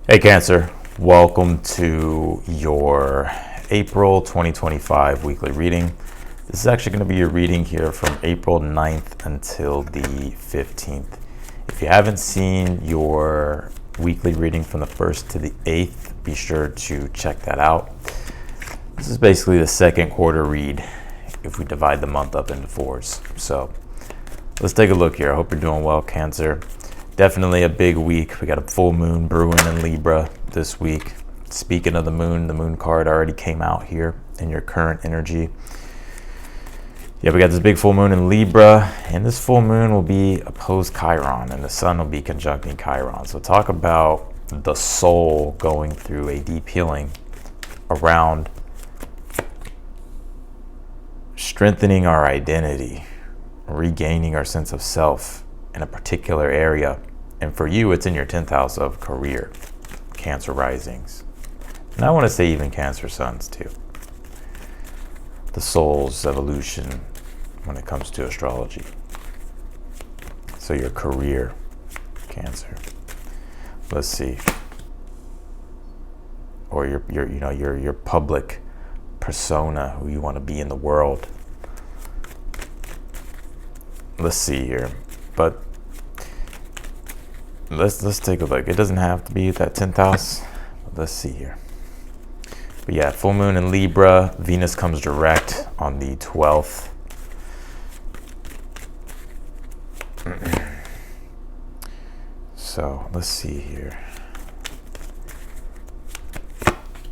Hey Cancer, welcome to your April 2025 weekly reading. This is actually going to be your reading here from April 9th until the 15th. If you haven't seen your weekly reading from the 1st to the 8th, be sure to check that out. This is basically the second quarter read if we divide the month up into fours. So let's take a look here. I hope you're doing well, Cancer. Definitely a big week. We got a full moon brewing in Libra this week. Speaking of the moon card already came out here in your current energy. Yeah, we got this big full moon in Libra, and this full moon will be opposed Chiron, and the sun will be conjuncting Chiron. So talk about the soul going through a deep healing around strengthening our identity, regaining our sense of self in a particular area. And for you, it's in your 10th house of career, Cancer risings. And I want to say even Cancer suns too. The soul's evolution when it comes to astrology. So your career, Cancer. Let's see. Or your public persona, who you want to be in the world. Let's see here. But let's take a look. It doesn't have to be that 10th house. Let's see here. But yeah, full moon in Libra. Venus comes direct on the 12th. So let's see here.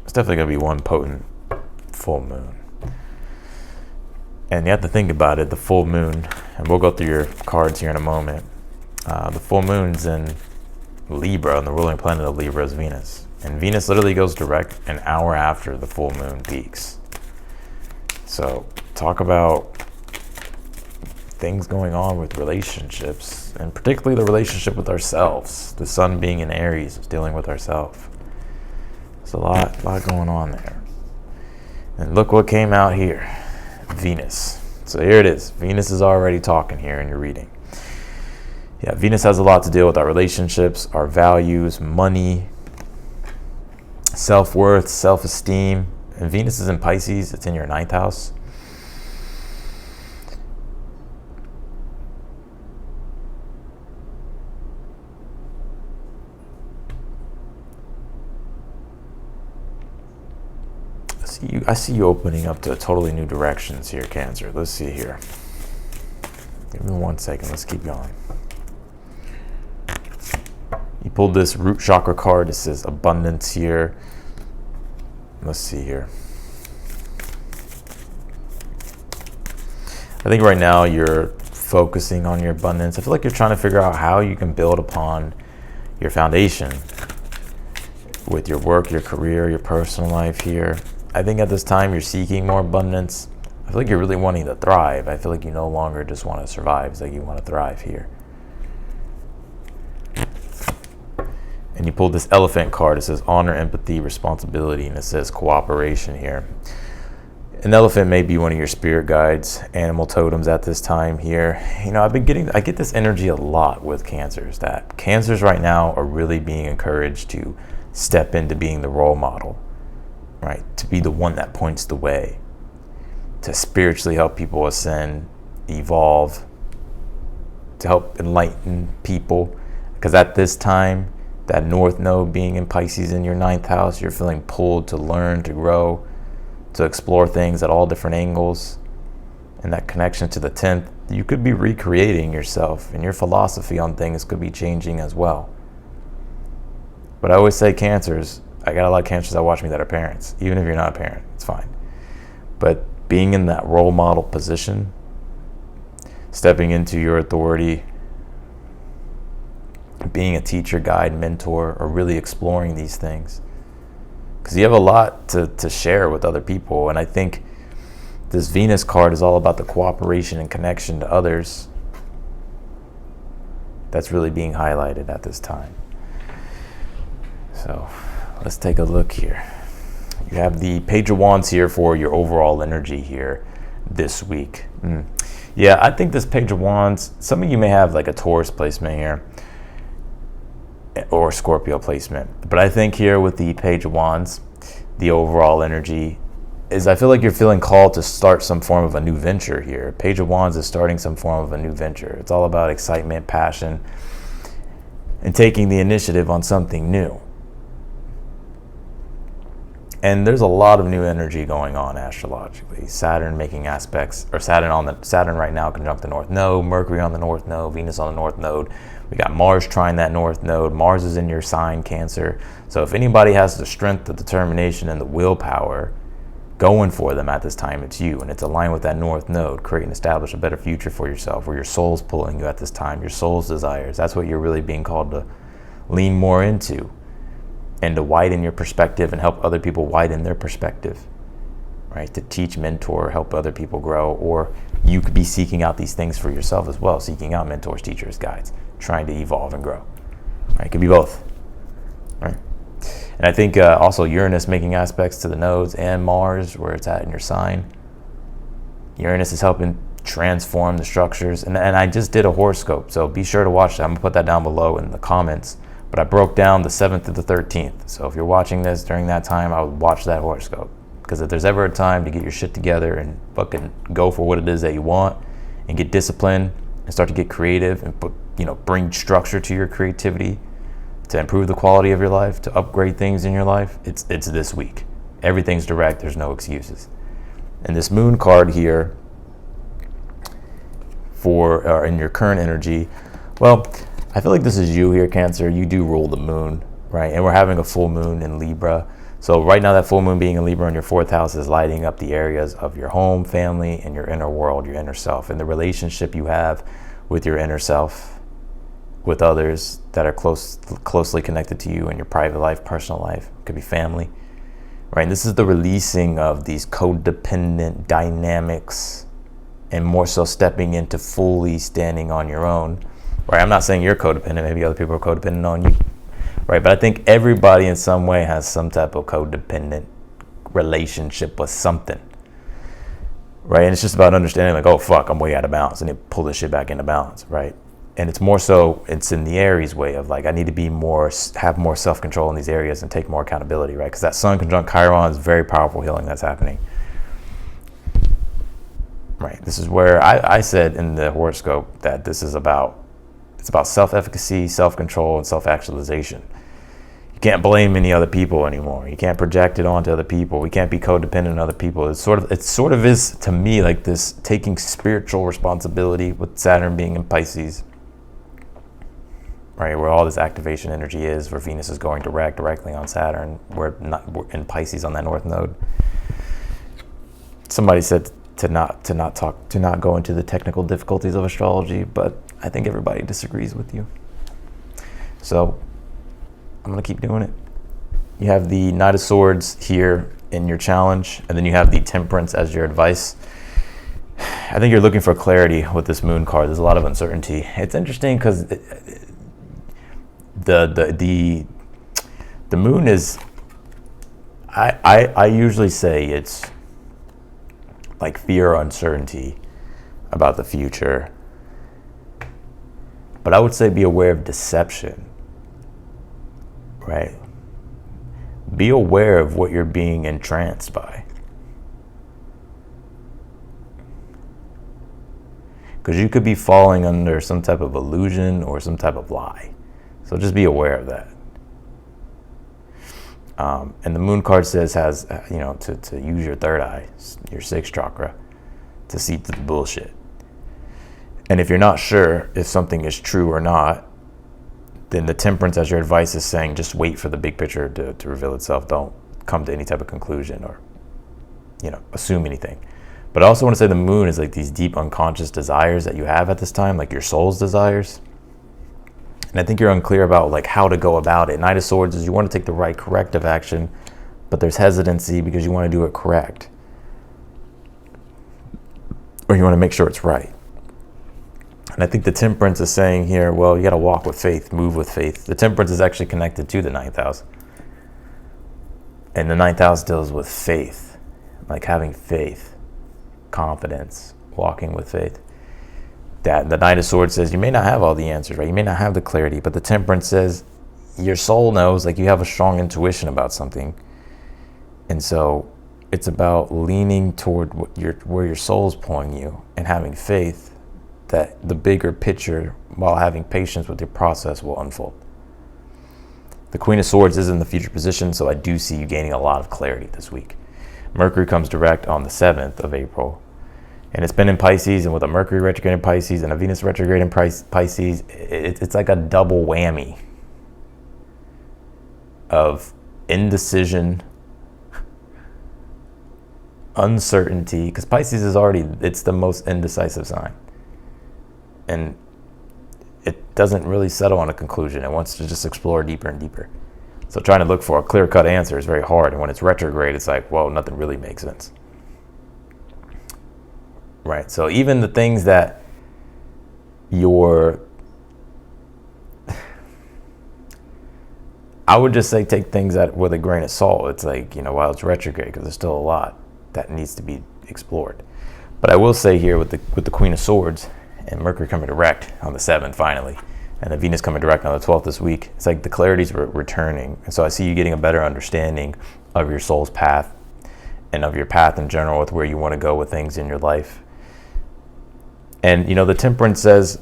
It's definitely going to be one potent full moon. And you have to think about it, the full moon, and we'll go through your cards here in a moment. The full moon's in Libra, and the ruling planet of Libra is Venus. And Venus literally goes direct an hour after the full moon peaks. So talk about things going on with relationships, and particularly the relationship with ourselves. The sun being in Aries is dealing with ourselves. There's a lot going on there. And look what came out here. Venus. So here it is. Venus is already talking here in your reading. Yeah, Venus has a lot to deal with our relationships, our values, money, self-worth, self-esteem. And Venus is in Pisces. It's in your 9th house. I see you opening up to totally new directions here, Cancer. Let's see here. Give me 1 second. Let's keep going. You pulled this root chakra card. It says abundance here. Let's see here. I think right now you're focusing on your abundance. I feel like you're trying to figure out how you can build upon your foundation with your work, your career, your personal life here. I think at this time you're seeking more abundance. I feel like you're really wanting to thrive. I feel like you no longer just want to survive. It's like you want to thrive here. And you pulled this elephant card. It says honor, empathy, responsibility, and it says cooperation here. An elephant may be one of your spirit guides, animal totems at this time here. You know, I get this energy a lot with Cancers, that Cancers right now are really being encouraged to step into being the role model, right? To be the one that points the way, to spiritually help people ascend, evolve, to help enlighten people. Because at this time, that North Node being in Pisces in your 9th house, you're feeling pulled to learn, to grow, to explore things at all different angles. And that connection to the 10th, you could be recreating yourself, and your philosophy on things could be changing as well. But I always say Cancers, I got a lot of Cancers that watch me that are parents. Even if you're not a parent, it's fine. But being in that role model position, stepping into your authority, being a teacher, guide, mentor, or really exploring these things. Because you have a lot to share with other people. And I think this Venus card is all about the cooperation and connection to others. That's really being highlighted at this time. So let's take a look here. You have the Page of Wands here for your overall energy here this week. Yeah, I think this Page of Wands, some of you may have like a Taurus placement here. or Scorpio placement. But I think here with the Page of Wands, the overall energy is I feel like you're feeling called to start some form of a new venture here. Page of Wands is starting some form of a new venture. It's all about excitement, passion, and taking the initiative on something new. And there's a lot of new energy going on astrologically. Saturn making aspects, or Saturn right now conjunct the North Node, Mercury on the North Node, Venus on the North Node. We got Mars trying that North Node. Mars is in your sign, Cancer. So if anybody has the strength, the determination, and the willpower going for them at this time, it's you. And it's aligned with that North Node. Create and establish a better future for yourself, where your soul's pulling you at this time, your soul's desires. That's what you're really being called to lean more into, and to widen your perspective and help other people widen their perspective, right? To teach, mentor, help other people grow. Or you could be seeking out these things for yourself as well, seeking out mentors, teachers, guides, trying to evolve and grow, right? It could be both, right? And I think also Uranus making aspects to the nodes and Mars, where it's at in your sign. Uranus is helping transform the structures. And I just did a horoscope, so be sure to watch that. I'm gonna put that down below in the comments. But I broke down the 7th to the 13th. So if you're watching this during that time, I would watch that horoscope. Because if there's ever a time to get your shit together and fucking go for what it is that you want, and get disciplined and start to get creative and bring structure to your creativity, to improve the quality of your life, to upgrade things in your life, it's this week. Everything's direct. There's no excuses. And this moon card here in your current energy, well, I feel like this is you here, Cancer. You do rule the moon, right? And we're having a full moon in Libra. So right now that full moon being in Libra in your 4th house is lighting up the areas of your home, family, and your inner world, your inner self, and the relationship you have with your inner self, with others that are closely connected to you in your private life, personal life. It could be family, right? And this is the releasing of these codependent dynamics, and more so stepping into fully standing on your own. Right, I'm not saying you're codependent. Maybe other people are codependent on you, right? But I think everybody in some way has some type of codependent relationship with something, right? And it's just about understanding, like, oh fuck, I'm way out of balance, and then pull this shit back into balance, right? And it's more so, it's in the Aries way of like, I need to have more self-control in these areas and take more accountability, right? Because that Sun conjunct Chiron is very powerful healing that's happening, right? This is where I said in the horoscope that this is about. It's about self-efficacy, self-control, and self-actualization. You can't blame any other people anymore. You can't project it onto other people. We can't be codependent on other people. It sort of is to me like this taking spiritual responsibility, with Saturn being in Pisces, right? Where all this activation energy is, where Venus is going directly on Saturn. We're in Pisces on that North Node. Somebody said to not go into the technical difficulties of astrology, but I think everybody disagrees with you. So I'm gonna keep doing it. You have the Knight of Swords here in your challenge, and then you have the Temperance as your advice. I think you're looking for clarity with this moon card. There's a lot of uncertainty. It's interesting because the moon is, I usually say it's like fear or uncertainty about the future. But I would say be aware of deception, right? Be aware of what you're being entranced by. Because you could be falling under some type of illusion or some type of lie. So just be aware of that. And the moon card says to use your third eye, your 6th chakra, to see through the bullshit. And if you're not sure if something is true or not, then the Temperance as your advice is saying just wait for the big picture to reveal itself. Don't come to any type of conclusion or assume anything. But I also want to say the moon is like these deep unconscious desires that you have at this time, like your soul's desires. And I think you're unclear about like how to go about it. Knight of Swords is you want to take the right corrective action, but there's hesitancy because you want to do it correct. Or you want to make sure it's right. And I think the Temperance is saying here, well, you got to walk with faith, move with faith. The Temperance is actually connected to the 9th house. And the 9th house deals with faith, like having faith, confidence, walking with faith. That the Knight of Swords says you may not have all the answers, right? You may not have the clarity, but the Temperance says your soul knows, like you have a strong intuition about something. And so it's about leaning toward where your soul's pulling you and having faith that the bigger picture, while having patience with your process, will unfold. The Queen of Swords is in the future position, so I do see you gaining a lot of clarity this week. Mercury comes direct on the 7th of April. And it's been in Pisces, and with a Mercury retrograde in Pisces and a Venus retrograde in Pisces, it's like a double whammy of indecision, uncertainty, because Pisces is it's the most indecisive sign. And it doesn't really settle on a conclusion. It wants to just explore deeper and deeper. So trying to look for a clear-cut answer is very hard. And when it's retrograde, it's like, whoa, nothing really makes sense. Right? So even the things that I would just say take things with a grain of salt. It's like, while it's retrograde, because there's still a lot that needs to be explored. But I will say here with the Queen of Swords and Mercury coming direct on the 7th finally, and the Venus coming direct on the 12th this week, it's like the clarity's returning. And so I see you getting a better understanding of your soul's path and of your path in general with where you want to go with things in your life. And, the Temperance says,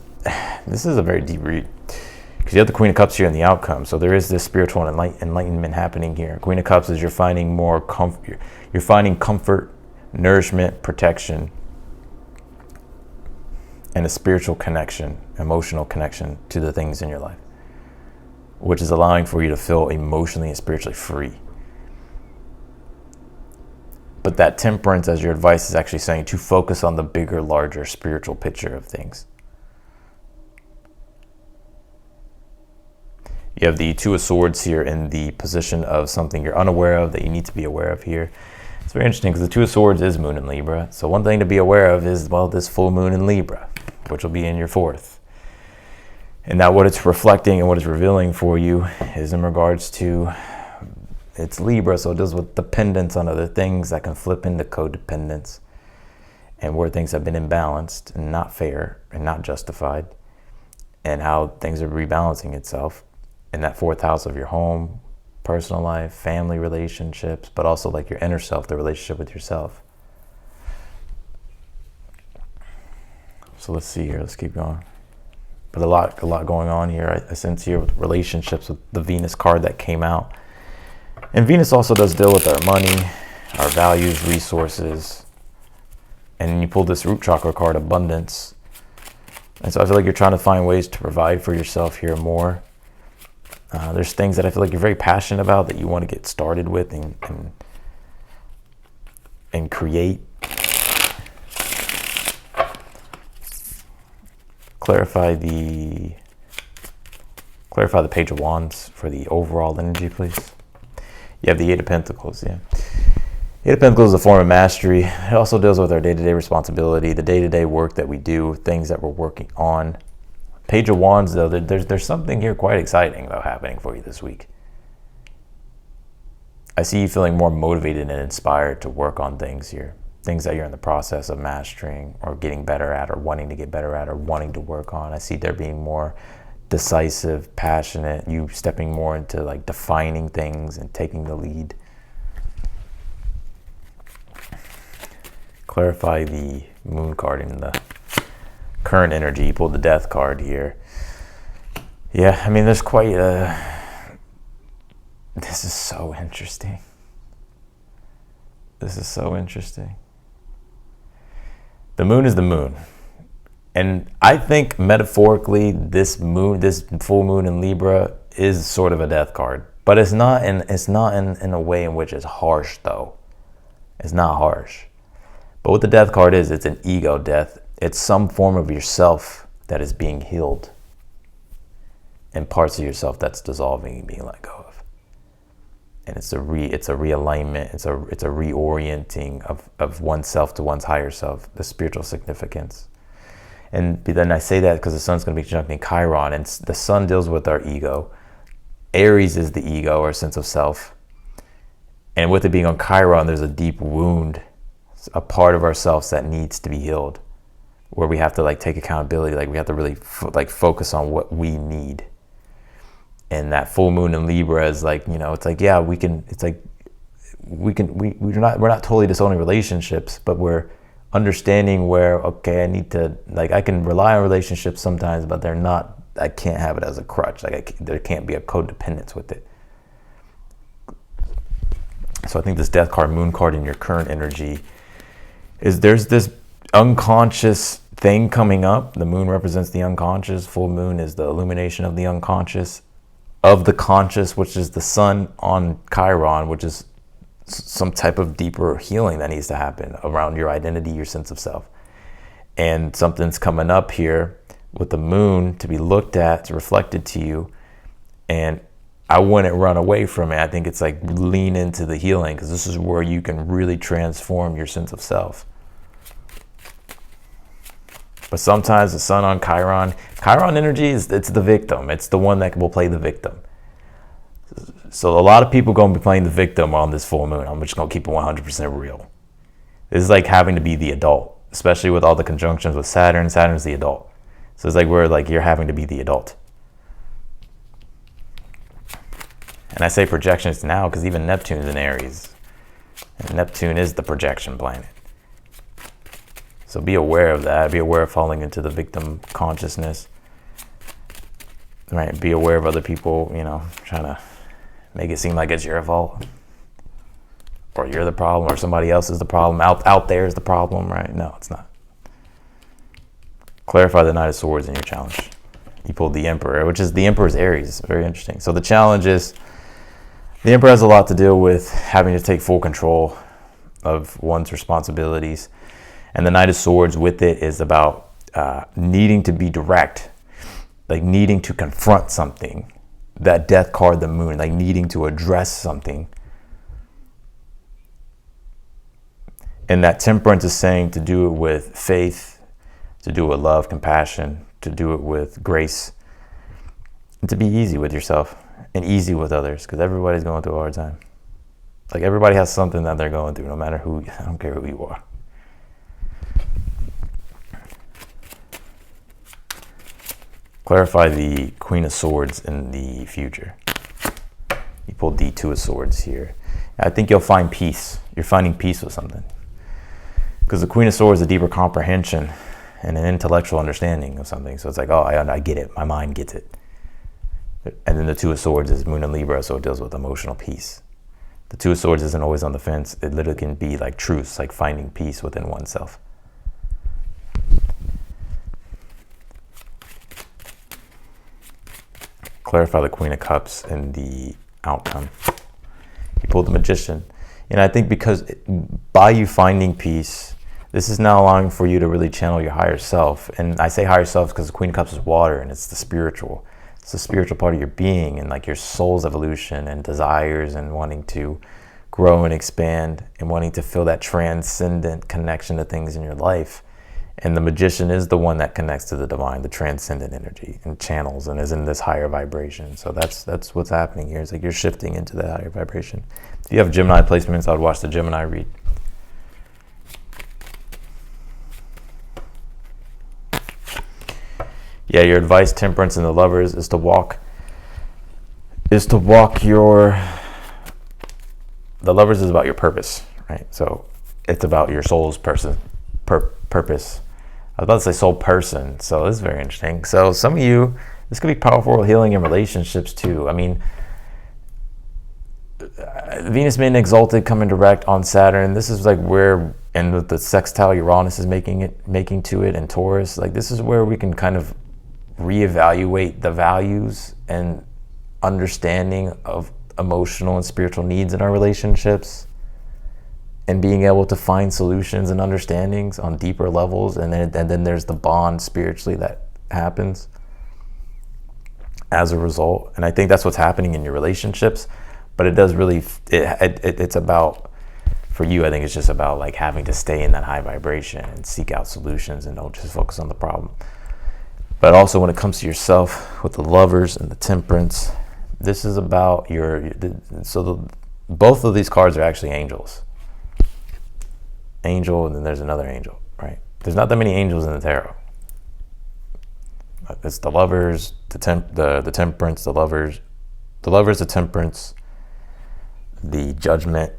this is a very deep read, because you have the Queen of Cups here in the outcome. So there is this spiritual enlightenment happening here. Queen of Cups is you're finding more comfort. You're finding comfort, nourishment, protection, and a spiritual connection, emotional connection to the things in your life, which is allowing for you to feel emotionally and spiritually free. But that Temperance, as your advice, is actually saying to focus on the bigger, larger spiritual picture of things. You have the Two of Swords here in the position of something you're unaware of that you need to be aware of here. It's very interesting because the Two of Swords is Moon in Libra. So one thing to be aware of is, this full moon in Libra, which will be in your 4th. And now what it's reflecting and what it's revealing for you is in regards to, it's Libra, so it deals with dependence on other things that can flip into codependence, and where things have been imbalanced and not fair and not justified, and how things are rebalancing itself in that 4th house of your home, personal life, family relationships, but also like your inner self, the relationship with yourself. So let's see here. Let's keep going. But a lot going on here. I sense here with relationships with the Venus card that came out. And Venus also does deal with our money, our values, resources. And you pull this root chakra card, abundance. And so I feel like you're trying to find ways to provide for yourself here more. There's things that I feel like you're very passionate about that you want to get started with and create. Clarify the Page of Wands for the overall energy, please. You have the Eight of Pentacles, yeah. Eight of Pentacles is a form of mastery. It also deals with our day-to-day responsibility, the day-to-day work that we do, things that we're working on. Page of Wands, though, there's something here quite exciting, though, happening for you this week. I see you feeling more motivated and inspired to work on things here. Things that you're in the process of mastering or getting better at or wanting to get better at or wanting to work on. I see there being more decisive, passionate, you stepping more into like defining things and taking the lead. Clarify the Moon card in the current energy. You pulled the Death card here. Yeah, I mean, there's quite this is so interesting. This is so interesting. The Moon is the Moon. And I think metaphorically, this full moon in Libra is sort of a death card. But it's not in a way in which it's harsh, though. It's not harsh. But what the Death card is, it's an ego death. It's some form of yourself that is being healed, and parts of yourself that's dissolving and being let go of. And it's a realignment. It's a reorienting of oneself to one's higher self, the spiritual significance. And then I say that because the sun's going to be conjuncting Chiron, and the sun deals with our ego. Aries is the ego, our sense of self. And with it being on Chiron, there's a deep wound, a part of ourselves that needs to be healed, where we have to like take accountability, like we have to really focus on what we need. And that full moon in Libra is like, you know, it's like, yeah, we can, it's like, we're not totally disowning relationships, but we're understanding where, okay, I need to, like, I can rely on relationships sometimes, but they're not, I can't have it as a crutch. Like, there can't be a codependence with it. So I think this death card, moon card in your current energy is there's this unconscious thing coming up. The moon represents the unconscious. Full moon is the illumination of the unconscious, of the conscious, which is the sun on Chiron, which is some type of deeper healing that needs to happen around your identity, your sense of self. And something's coming up here with the moon to be looked at, it's reflected to you. And I wouldn't run away from it. I think it's like lean into the healing, because this is where you can really transform your sense of self. But sometimes the sun on Chiron energy it's the victim. It's the one that will play the victim. So a lot of people going to be playing the victim on this full moon. I'm just going to keep it 100% real. This is like having to be the adult, especially with all the conjunctions with Saturn. Saturn's the adult. So it's like where like you're having to be the adult. And I say projections now because even Neptune's in Aries. And Neptune is the projection planet. So be aware of that. Be aware of falling into the victim consciousness. Right? Be aware of other people, you know, trying to make it seem like it's your fault. Or you're the problem, or somebody else is the problem. Out there is the problem, right? No, it's not. Clarify the Knight of Swords in your challenge. You pulled the Emperor, which is the Emperor's Aries. Very interesting. So the challenge is, the Emperor has a lot to deal with having to take full control of one's responsibilities. And the Knight of Swords with it is about needing to be direct, like needing to confront something. That death card, the moon, like needing to address something. And that Temperance is saying to do it with faith, to do it with love, compassion, to do it with grace, and to be easy with yourself and easy with others, because everybody's going through a hard time. Like everybody has something that they're going through, no matter who, I don't care who you are. Clarify the Queen of Swords in the future. You pulled the Two of Swords here. I think you'll find peace. You're finding peace with something. Because the Queen of Swords is a deeper comprehension and an intellectual understanding of something. So it's like, oh, I get it. My mind gets it. And then the Two of Swords is Moon and Libra, so it deals with emotional peace. The Two of Swords isn't always on the fence. It literally can be like truce, like finding peace within oneself. Clarify the Queen of Cups in the outcome. You pulled the Magician. And I think because by you finding peace, this is now allowing for you to really channel your higher self. And I say higher self because the Queen of Cups is water and it's the spiritual. It's the spiritual part of your being and like your soul's evolution and desires and wanting to grow and expand and wanting to feel that transcendent connection to things in your life. And the Magician is the one that connects to the divine, the transcendent energy, and channels and is in this higher vibration. So that's what's happening here. It's like you're shifting into that higher vibration. If you have Gemini placements, I would watch the Gemini read. Yeah, your advice, Temperance, and the Lovers is to walk your. The Lovers is about your purpose, right? So it's about your soul's purpose. I was about to say soul person, so this is very interesting. So some of you, this could be powerful healing in relationships too. I mean, Venus being exalted, coming direct on Saturn, this is like where, and with the sextile Uranus is making to it, and Taurus, like this is where we can kind of reevaluate the values and understanding of emotional and spiritual needs in our relationships, and being able to find solutions and understandings on deeper levels. And then there's the bond spiritually that happens as a result. And I think that's what's happening in your relationships. But it does really, it's about, for you, I think it's just about like having to stay in that high vibration and seek out solutions and don't just focus on the problem. But also when it comes to yourself with the Lovers and the Temperance, this is about both of these cards are actually angels. Angel, and then there's another angel, right? There's not that many angels in the tarot. It's the Lovers, the Temperance, the Lovers, The Lovers, the Temperance, the Judgment.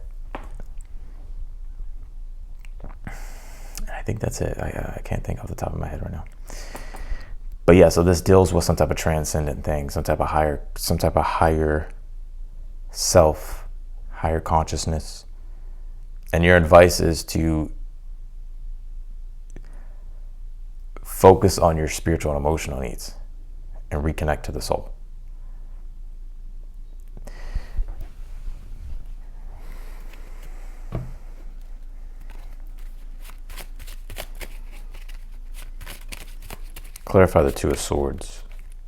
I think that's it. I can't think off the top of my head right now. But yeah, so this deals with some type of transcendent thing, some type of higher self, higher consciousness. And your advice is to focus on your spiritual and emotional needs and reconnect to the soul. Clarify the Two of Swords.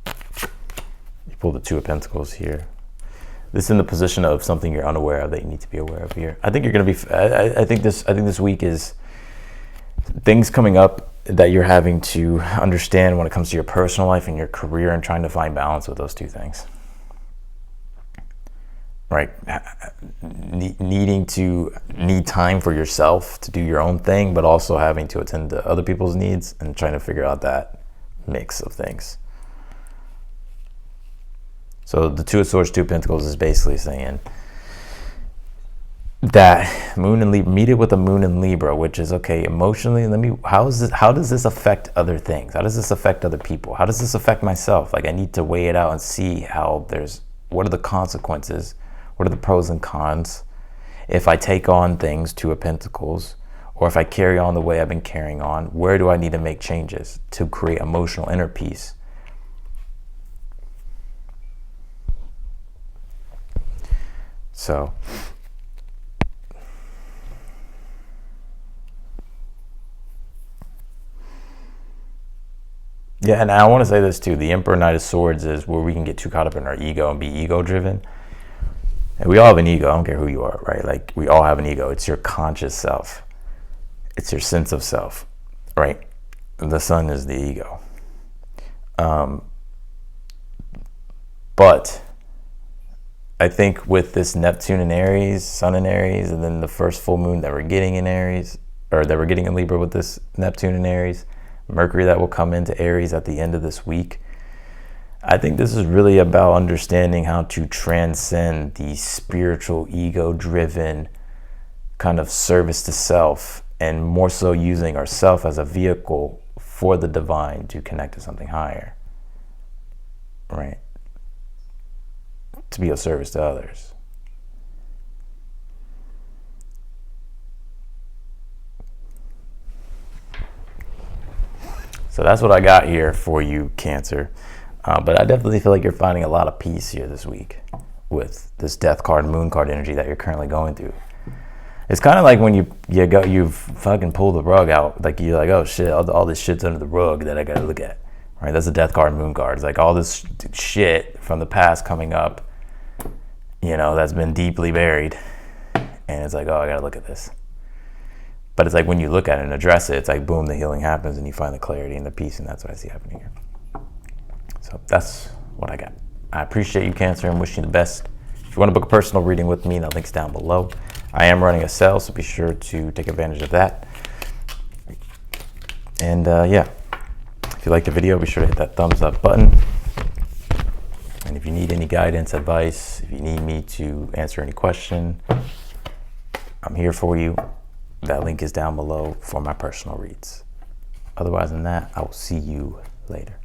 You pull the Two of Pentacles here. This is in the position of something you're unaware of that you need to be aware of here. I think you're going to be. I think this week is things coming up that you're having to understand when it comes to your personal life and your career, and trying to find balance with those two things. Right? Need time for yourself to do your own thing, but also having to attend to other people's needs and trying to figure out that mix of things. So the Two of Swords, Two of Pentacles is basically saying that Moon and Libra, meet it with a Moon in Libra, which is okay emotionally. How does this affect other things? How does this affect other people? How does this affect myself? Like, I need to weigh it out and see what are the consequences? What are the pros and cons if I take on things, Two of Pentacles, or if I carry on the way I've been carrying on? Where do I need to make changes to create emotional inner peace? So, yeah, and I want to say this too. The Emperor, Knight of Swords is where we can get too caught up in our ego and be ego-driven. And we all have an ego. I don't care who you are, right? Like, we all have an ego. It's your conscious self. It's your sense of self, right? The Sun is the ego. But I think with this Neptune in Aries, Sun in Aries, and then the first full moon that we're getting in Aries, or that we're getting in Libra with this Neptune in Aries, Mercury that will come into Aries at the end of this week, I think this is really about understanding how to transcend the spiritual, ego-driven kind of service to self, and more so using ourself as a vehicle for the divine to connect to something higher, right? To be of service to others. So that's what I got here for you, Cancer. But I definitely feel like you're finding a lot of peace here this week with this Death card, Moon card energy that you're currently going through. It's kind of like when you fucking pull the rug out, like you're like, oh shit, all this shit's under the rug that I gotta look at, right? That's a Death card, Moon card. It's like all this shit from the past coming up, that's been deeply buried, and it's like, oh, I gotta look at this. But it's like when you look at it and address it, it's like boom, the healing happens, and you find the clarity and the peace, and that's what I see happening here. So that's what I got. I appreciate you, Cancer, and wish you the best. If you want to book a personal reading with me, that link's down below. I am running a sale, so be sure to take advantage of that. And yeah, if you liked the video, be sure to hit that thumbs up button. And if you need any guidance, advice, if you need me to answer any question, I'm here for you. That link is down below for my personal reads. Otherwise than that, I will see you later.